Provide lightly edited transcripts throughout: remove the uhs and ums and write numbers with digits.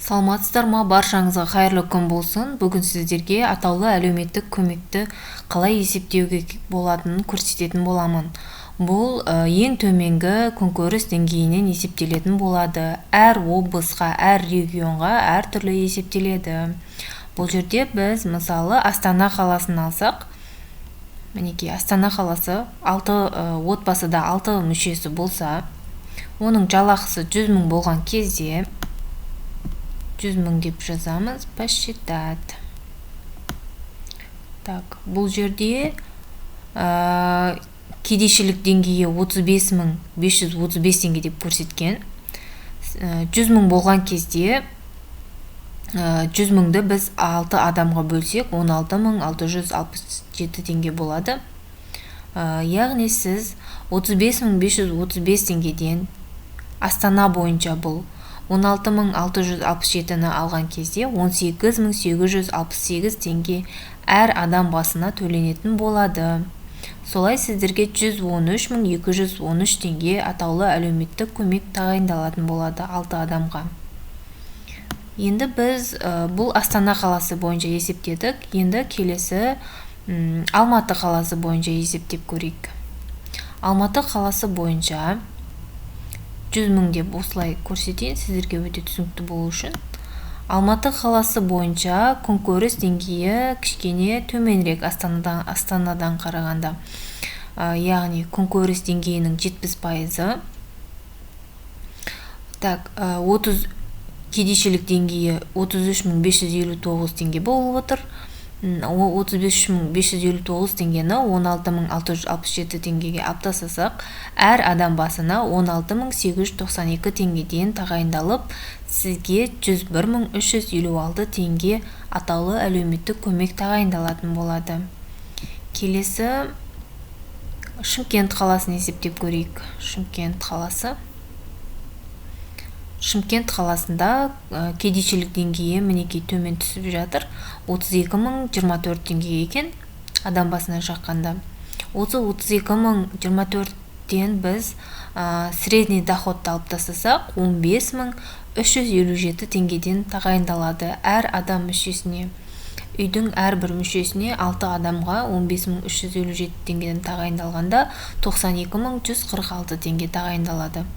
Саламатсыздар ма? Баршаңызға қайырлы күн болсын. Бүгін сіздерге атаулы әлеуметтік көмекті қалай есептеуге болатынын көрсететін боламын. Бұл ең төменгі күнкөріс деңгейінен есептелетін болады. Әр облысқа, әр регионға әр түрлі есептеледі. Бұл жерде біз мысалы Астана қаласын алсақ, мінекей Астана қаласы 6 отбасыда 6 мүшесі болса, оның жалақысы 100 мың болған кезде 100 мың деп жазамыз, посчитать. Так, бұл жерде кедейшілік деңгейі 35.535 теңге деп көрсеткен. 100 мың болған кезде 100 мыңды біз 6 адамға бөлсек 16.667 теңге болады. Яғни сіз 35.535 теңгеден Астана бойынша бұл 16.667-ні алған кезде 18.868 теңге әр адам басына төленетін болады. Солай сіздерге 113.213 теңге атаулы әлеуметтік көмек тағайындалатын болады 6 адамға. Енді біз бұл Астана қаласы бойынша есептедік. Енді келесі Алматы қаласы бойынша есептеп көрейік. Алматы қаласы бойынша 100 мың деп осылай көрсетейін, сіздерге өте түсінікті болу үшін. Алматы қаласы бойынша күнкөріс деңгейі кішкене төменірек Астанадан қарағанда. Яғни күнкөріс деңгейінің 70%. Так, кедейшілік деңгейі 33.559 теңге болып отыр. 35.559 теңгені 16.667 теңгеге аптасасақ, әр адам басына 16.892 теңгеден тағайындалып, сізге 101.356 теңге атаулы әлеуметтік көмек тағайындалатын болады. Келесі Шымкент қаласын есептеп көрейік. Шымкент қаласында кедейшілік деңгейі мінекей төмен түсіп жатыр. 32.024 теңге екен адам басына шаққанда. 32.024-тен біз средний доходты алып тастасақ 15.357 теңгеден тағайындалады әр адам мүшесіне. Үйдің әрбір мүшесіне 6 адамға 15.357 теңгеден тағайындалғанда 92.146 теңге тағайындалады.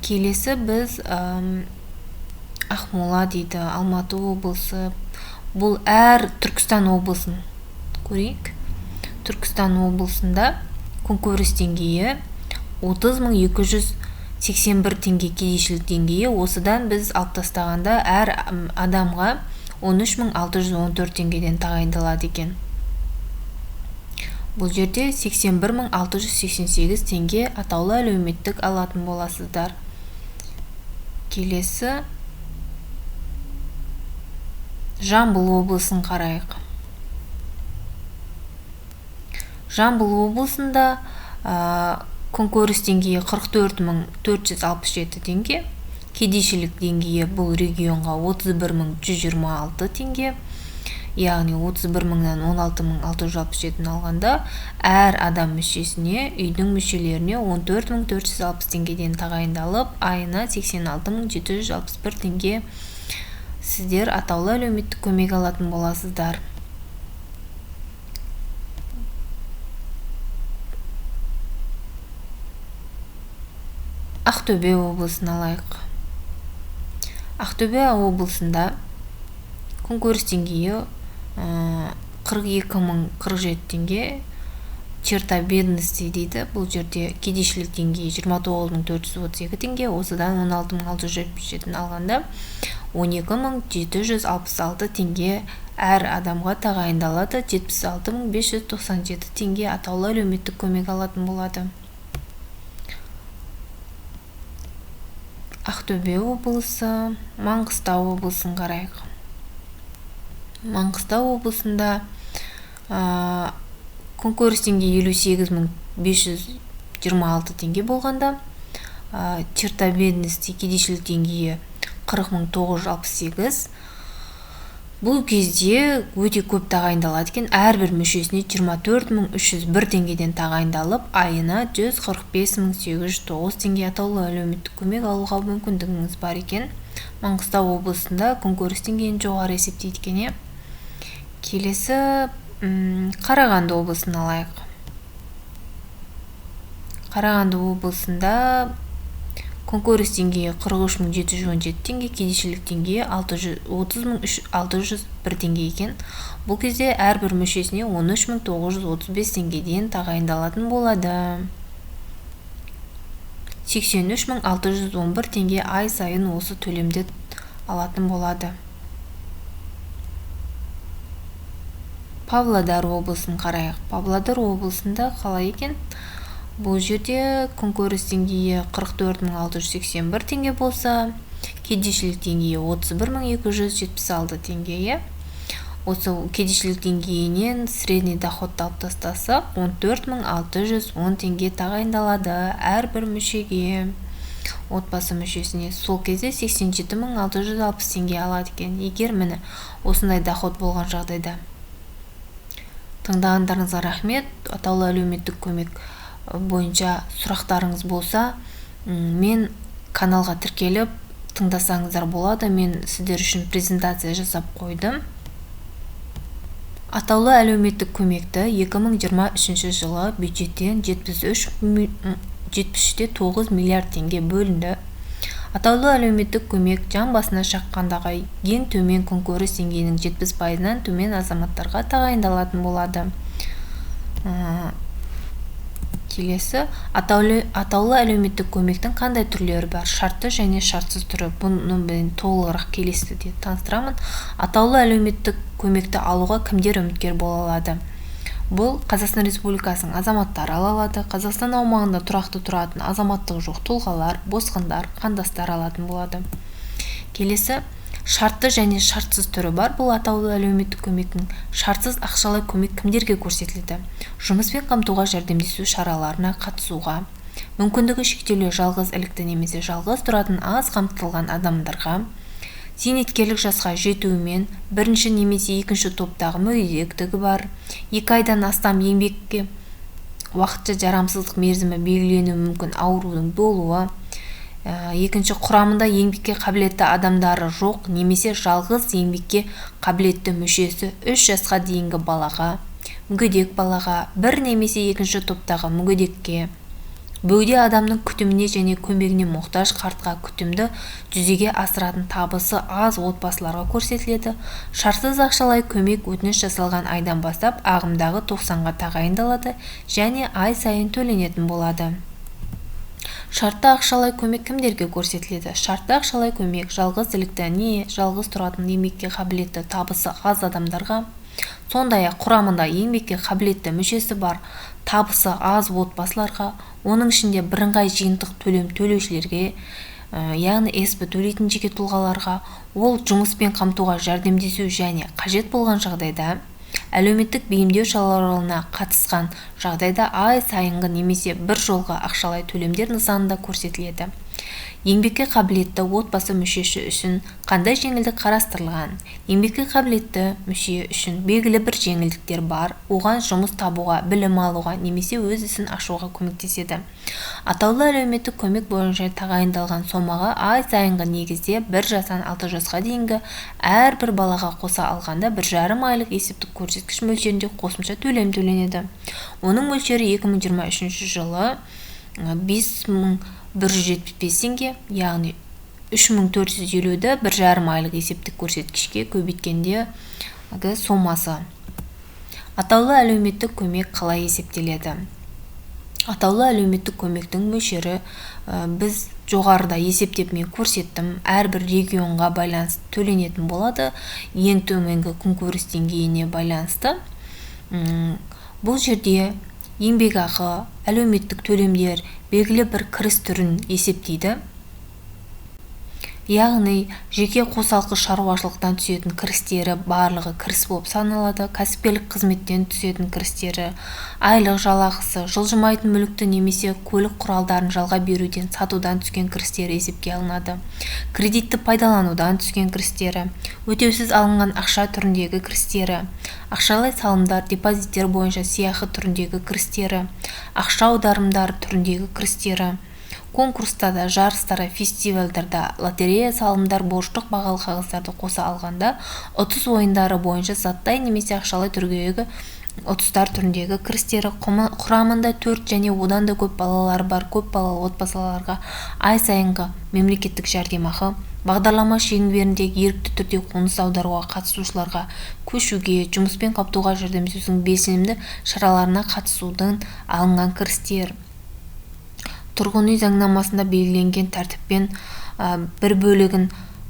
Келесі біз Ақмола дейді, Алматы облысы. Бұл әр Түркістан облысын көрейік. Түркістан облысында күнкөріс деңгейі 30.281 теңге кедейшілік деңгейі. Осыдан біз алып тастағанда әр адамға 13.614 теңгеден тағайындалады екен. Бұл жерде 81.688 теңге атаулы әлеуметтік алатын боласыздар. Келесі Жамбыл облысын қарайық. Жамбыл облысында күнкөріс деңгейі 44.467 теңге. Кедейшілік деңгейі бұл регионға 31.126 теңге. Яғни 31.000-нан 16.667-ні алғанда, әр адам мүшесіне, үйдің мүшелеріне 14.460 теңгеден тағайындалып, айына 86.761 теңге сіздер атаулы әлеуметтік көмек алатын боласыздар. Ақтөбе облысын алайық. Ақтөбе облысында күнкөріс деңгейі 42.047 теңге. Черта бедности дейді. Бұл жерде кедейшілік деңгейі 29.432 теңге. Осыдан 16.677-ні алғанда 12.766 теңге әр адамға тағайындалады. 76.597 теңге атаулы әлеуметтік көмек алатын болады. Ақтөбе облысы, Маңғыстау облысын қарайық. Маңғыстау облысында күнкөріс деңгейі 58.526 теңге болғанда, черта бедности кедейшілік деңгейі 40.968, Бұл кезде өте көп тағайындалады екен. Әрбір мүшесіне 24.301 теңгеден тағайындалып, айына 145.809 теңге атаулы әлеуметтік көмек алуға мүмкіндігіңіз бар екен. Маңғыстау облысында күнкөріс деңгейін жоғары есептейді екен. Келесі Қарағанды облысын алайық. Қарағанды облысында күнкөріс деңгейі 43.717 теңге, кедейшілік деңгейі 630.601 теңге екен. Бұл кезде әрбір мүшесіне 13.935 теңгеден тағайындалатын болады. 83.611 теңге ай сайын осы төлемді алатын болады. Павлодар облысын қарайық. Павлодар облысында қалай екен? Бұл жерде күнкөріс деңгейі 44.681 теңге болса, кедейшілік деңгейі 31.276 теңге. Осы кедейшілік деңгейінен средний доходты алып тастасақ, 14.610 теңге тағайындалады әрбір мүшеге. Отбасы мүшесіне сол кезде 87.660 теңге алады екен. Егер міне осындай доход болған жағдайда. Тыңдағандарыңызға рахмет. Атаулы әлеуметтік көмек бойынша сұрақтарыңыз болса, мен каналға тіркеліп тыңдасаңыздар болады. Мен сіздер үшін презентация жасап қойдым. Атаулы әлеуметтік көмекті 2023 жылы бюджеттен 73,9 миллиард теңге бөлінді. Атаулы әлеуметтік көмек жан басына шаққандағы ең төмен күнкөріс деңгейінің 70%-нан төмен азаматтарға тағайындалатын болады. Келесі, атаулы әлеуметтік көмектің қандай түрлері бар? Шартты және шартсыз түрі. Бұны мен толығырақ келесіде таныстырамын. Атаулы әлеуметтік көмекті алуға кімдер үміткер бола алады? Бұл Қазақстан Республикасының азаматтары ала алады. Қазақстан аумағында тұрақты тұратын азаматтығы жоқ тұлғалар, босқындар, қандастар алатын болады. Келесі, шартты және шартсыз түрі бар. Бұл атаулы әлеуметтік көмектің шартсыз ақшалай көмек кімдерге көрсетіледі? Жұмыспен қамтуға жәрдемдесу шараларына қатысуға, мүмкіндігі шектеулі жалғыз ілікті немесе жалғыз тұратын аз қамтылған адамдарға, зейнеткерлік жасқа жетуімен бірінші немесе екінші топтағы мүгедектігі бар, 2 айдан астам еңбекке уақытша жарамсыздық мерзімі белгіленуі мүмкін аурудың болуы, екінші құрамында еңбекке қабілетті адамдары жоқ немесе жалғыз еңбекке қабілетті мүшесі 3 жасқа дейінгі балаға, мүгедек балаға, бір немесе екінші топтағы мүгедекке, бөгде адамның күтіміне және көмегіне мұқтаж қартқа күтімді жүзеге асыратын табысы аз отбасыларға көрсетіледі. Шартсыз ақшалай көмек өтініш жасалған айдан бастап ағымдағы 90-ға тағайындалады және ай сайын төленетін болады. Шартты ақшалай көмек кімдерге көрсетіледі? Шартты ақшалай көмек жалғыз ілікті не жалғыз тұратын еңбекке қабілетті табысы аз адамдарға, сондай-ақ құрамында еңбекке қабілетті мүшесі бар табысы аз отбасыларға, оның ішінде бірыңғай жиынтық төлем төлеушілерге, яғни СП төлейтін жеке тұлғаларға, ол жұмыспен қамтуға жәрдемдесу және қажет болған жағдайда әлеуметтік бейімдеу шараларына қатысқан жағдайда ай сайынғы немесе бір жолға ақшалай төлемдер нысанында көрсетіледі. Еңбекке қабілетті отбасы мүшесі үшін қандай жеңілдік қарастырылған? Еңбекке қабілетті мүше үшін белгілі бір жеңілдіктер бар, оған жұмыс табуға, білім алуға немесе өз ісін ашуға көмектеседі. Атаулы әлеуметтік көмек бойынша тағайындалған сомаға ай сайынғы негізде 1 жастан 6 жасқа дейінгі әрбір балаға қоса алғанда 1,5 айлық есептік көрсеткіш мөлшерінде қосымша төлем төленеді. Оның мөлшері 2023 жылы 5.175 теңге, яғни 3.450-ді 1,5 айлық есептік көрсеткішке көбейткенде сомасы. Атаулы әлеуметтік көмек қалай есептеледі? Атаулы әлеуметтік көмектің мөлшері біз жоғарыда есептеп мен көрсеттім. Әрбір регионға байланысты төленетін болады. Ең төменгі күнкөріс деңгейіне байланысты. Бұл жерде еңбекақы, әлеуметтік төлемдер белгілі бір кіріс түрін есептейді. яғни жеке қосалқы шаруашылықтан түсетін кірістері барлығы кіріс болып саналады. Кәсіпкерлік қызметтен түсетін кірістері айлық жалақысы, жылжымайтын мүлікті немесе көлік құралдарын жалға беруден, сатудан түскен кірістері есепке алынады. Кредитті пайдаланудан түскен кірістері, өтеусіз алынған ақша түріндегі кірістері, ақшалай салымдар, депозиттер бойынша сыйақы түріндегі кірістері, ақша аударымдары түріндегі кірістері, конкурстарда, жарыстарда, фестивальдарда, лотерея салымдар, борыштық бағалы қағаздарды қоса алғанда, ұтыс ойындары бойынша заттай немесе ақшалай түрдегі ұтыстар түріндегі кірістері, құрамында 4 және одан да көп балалары бар көп балалы отбасыларға ай сайынғы мемлекеттік жәрдемақы, бағдарлама шеңберіндегі ерікті түрде қоныс аударуға қатысушыларға көшуге, жұмыспен қамтуға жәрдемдесудің белсенді шараларына қатысудан алынған кірістер, тұрғын үй заңнамасында белгіленген тәртіппен бір бөлігін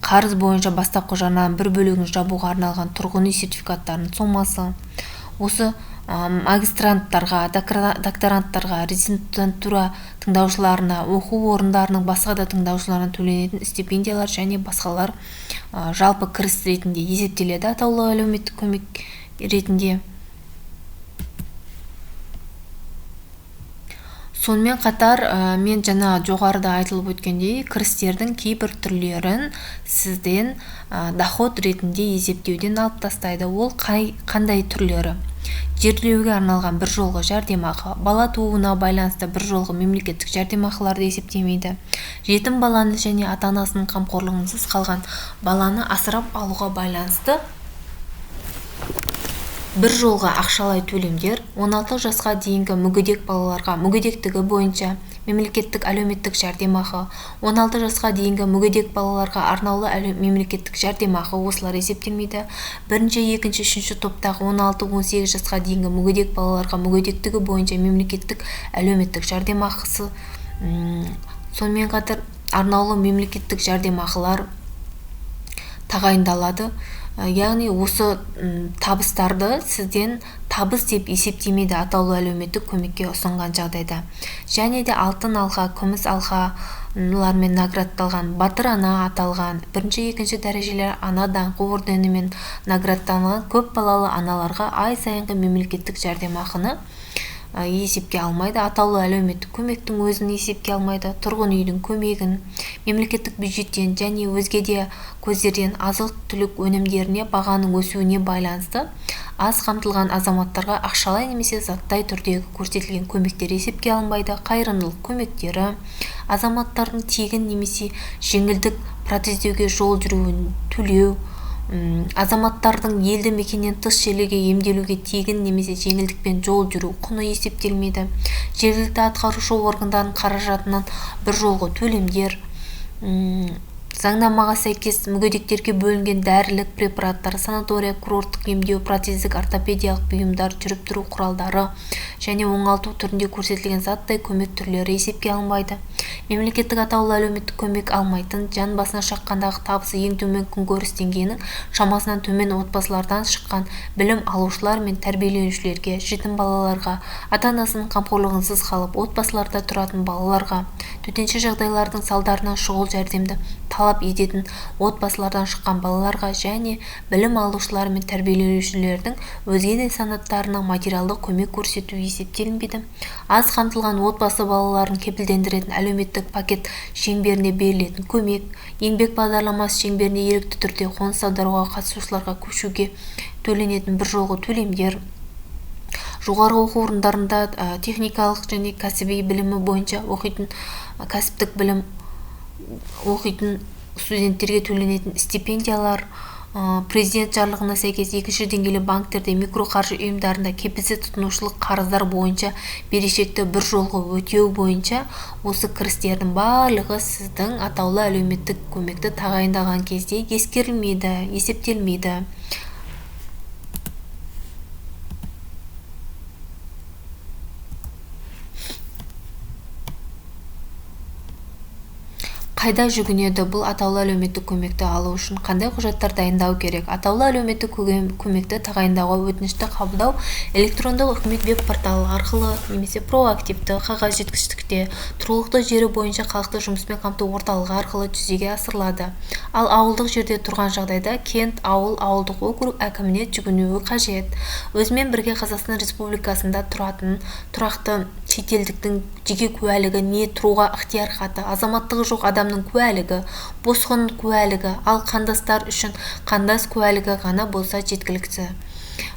қарыз бойынша бастапқы жарнаның бір бөлігін жабуға арналған тұрғын үй сертификаттарының сомасы, осы магистранттарға, докторанттарға, резидентура тыңдаушыларына, оқу орындарының басқа да тыңдаушыларына төленетін стипендиялар және басқалар жалпы кіріс ретінде есептеледі. Атаулы әлеуметтік көмек ретінде. Сонымен қатар, мен жаңа жоғарыда айтылып өткендей, кірістердің кейбір түрлерін сізден доход ретінде есептеуден алып тастайды. Ол қандай түрлері? Жерлеуге арналған бір жолғы жәрдемақы, бала тууына байланысты бір жолғы мемлекеттік жәрдемақыларды есептемейді. Жетім баланы және ата-анасының қамқорлығынсыз қалған баланы асырап алуға байланысты бір жолға ақшалай төлемдер, 16 жасқа дейінгі мүгедек балаларға мүгедектігі бойынша мемлекеттік әлеуметтік жәрдемақы, 16 жасқа дейінгі мүгедек балаларға арнаулы мемлекеттік жәрдемақы осылар есептелмейді. Бірінші, екінші, үшінші топтағы 16-18 жасқа дейінгі мүгедек балаларға мүгедектігі бойынша мемлекеттік әлеуметтік жәрдемақысы, сонымен қатар арнаулы мемлекеттік жәрдемақылар тағайындалады. Яғни осы табыстарды сізден табыс деп есептемейді атаулы әлеуметтік көмекке ұсынған жағдайда. Және де алтын алқа, күміс алқалармен наградталған, батыр ана аталған, бірінші, екінші дәрежелер ана даңқы орденімен наградталған көп балалы аналарға ай сайынғы мемлекеттік жәрдемақыны есепке алмайды. Атаулы әлеуметтік көмектің өзін есепке алмайды. Тұрғын үйдің көмегін, мемлекеттік бюджеттен және өзге де көздерден азық-түлік өнімдеріне бағаның өсуіне байланысты аз қамтылған азаматтарға ақшалай немесе заттай түрдегі көрсетілген көмектер есепке алынбайды. Қайырымдылық көмектері, азаматтардың тегін немесе жеңілдік протездеуге жол жүруін төлеу, азаматтардың елді мекеннен тыс жерлерге емделуге тегін немесе жеңілдікпен жол жүру құны есептелмейді. Жергілікті атқарушы органдардың қаражатынан бір жолғы төлемдер, заңнамаға сәйкес мүгедектерге бөлінген дәрілік препараттар, санатория, курорттық емдеу, протездік, ортопедиялық бұйымдар, жүріп-тұру құралдары және оңалту түрінде көрсетілген заттай көмек түрлері есепке алынбайды. Мемлекеттік атаулы әлеуметтік көмек алмайтын, жан басына шаққандағы табысы ең төмен күнкөріс деңгейінің шамасынан төмен отбасылардан шыққан білім алушылар мен тәрбиеленушілерге, жетім балаларға, ата-анасының қамқорлығынсыз қалып отбасыларда тұратын балаларға, төтенше жағдайлардың салдарынан шұғыл жәрдемді талап ететін отбасылардан шыққан балаларға және білім алушылар мен тәрбиеленушілердің өзге де санаттарына материалдық көмек көрсету есептелінбейді. Аз қамтылған отбасы балаларын кепілдендіретін әлеуметтік пакет шеңберінде берілетін көмек, еңбек бағдарламасы шеңберінде ерікті түрде қоныс аударуға қатысушыларға көшуге төленетін бір жолғы төлемдер, жоғары оқу орындарында техникалық және кәсіби білімі бойынша оқитын, кәсіптік білім оқитын студенттерге төленетін стипендиялар, президент жарлығына сәйкес екінші деңгейлі банктерде, микроқаржы ұйымдарында кепілсіз тұтынушылық қарыздар бойынша берешекті бір жолғы өтеу бойынша осы кірістердің барлығы сіздің атаулы әлеуметтік көмекті тағайындаған кезде ескерілмейді, есептелмейді. қайда жүгінеді? Бұл атаулы әлеуметтік көмекті алу үшін қандай құжаттар дайындау керек? Атаулы әлеуметтік көмекті тағайындауға өтінішті қабылдау электрондық үкімет веб-порталы арқылы немесе проактивті қағаз жеткіштікте тұрғылықты жері бойынша халықты жұмыспен қамту орталығы арқылы жүзеге асырылады. Ал ауылдық жерде тұрған жағдайда кент, ауыл, ауылдық округ әкіміне жүгінуі қажет. Өзімен бірге Қазақстан Республикасында тұратын тұрақты шетелдіктің жеке куәлігі не тұруға ықтияр хаты, азаматтығы жоқ адамның куәлігі, босқын куәлігі, ал қандастар үшін қандас куәлігі ғана болса жеткілікті.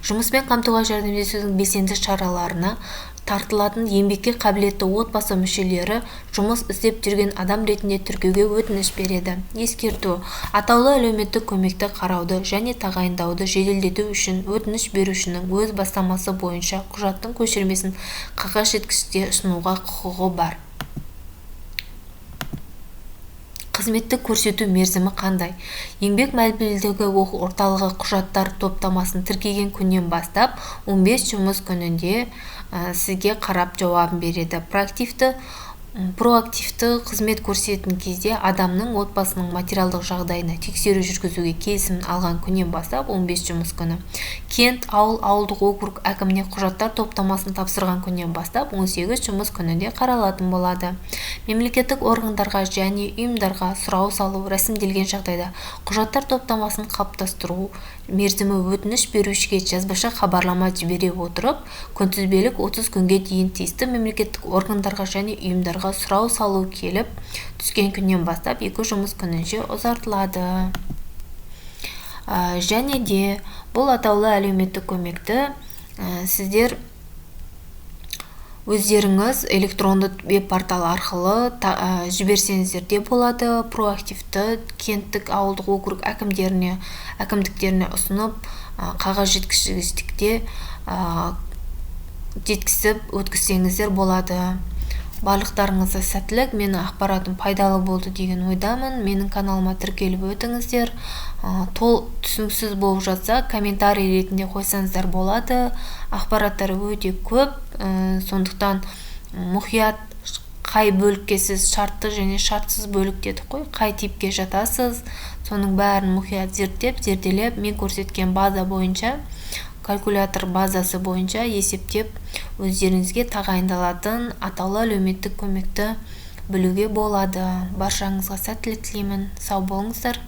Жұмыспен қамтуға жәрдемдесудің белсенді шараларына тартылатын еңбекке қабілетті отбасы мүшелері жұмыс іздеп жүрген адам ретінде тіркеуге өтініш береді. Ескерту: атаулы әлеуметтік көмекті қарауды және тағайындауды жеделдету үшін өтініш берушінің өз бастамасы бойынша құжаттың көшірмесін қағаз жеткіште ұсынуға құқығы бар. Қызметтік көрсету мерзімі қандай? Еңбек мәлімділігі орталығы құжаттар топтамасын тіркеген күннен бастап 15 жұмыс күнінде сізге қарап жауабын береді. Проактивті қызмет көрсететін кезде адамның отбасының материалдық жағдайына тексеру жүргізуге келісімін алған күннен бастап 15 жұмыс күні. Кент, ауыл, ауылдық округ әкіміне құжаттар топтамасын тапсырған күннен бастап 18 жұмыс күнінде қаралатын болады. Мемлекеттік органдарға және ұйымдарға сұрау салу рәсімделген жағдайда құжаттар топтамасын қалыптастыру мерзімі өтініш берушіге жазбаша хабарлама жібере отырып, күнтізбелік 30 күнге дейін тиісті мемлекеттік органдарға және ұйымдарға сұрау салу келіп түскен күннен бастап 2 жұмыс күнінше ұзартылады. Және де бұл атаулы әлеуметтік көмекті сіздер өздеріңіз электронды веб-портал арқылы жіберсеңіздер де болады. Проактивті кенттік, ауылдық округ әкімдіктеріне ұсынып, қағаз жеткіштікте жеткізіп өткізсеңіздер болады. Барлықтарыңызға сәттілік. Менің ақпаратым пайдалы болды деген ойдамын. Менің каналыма тіркеліп өтіңіздер. Түсініксіз болып жатса, комментарий ретінде қойсаңыздар болады. Ақпараттар өте көп, сондықтан мұқият қай бөлікке сіз шартты және шартсыз бөлік дедік қой, қай типке жатасыз, соның бәрін мұқият зерделеп, мен көрсеткен база бойынша, калькулятор базасы бойынша есептеп, өздеріңізге тағайындалатын атаулы әлеуметтік көмекті білуге болады. Баршаңызға сәттілік тілеймін. Сау болыңыздар.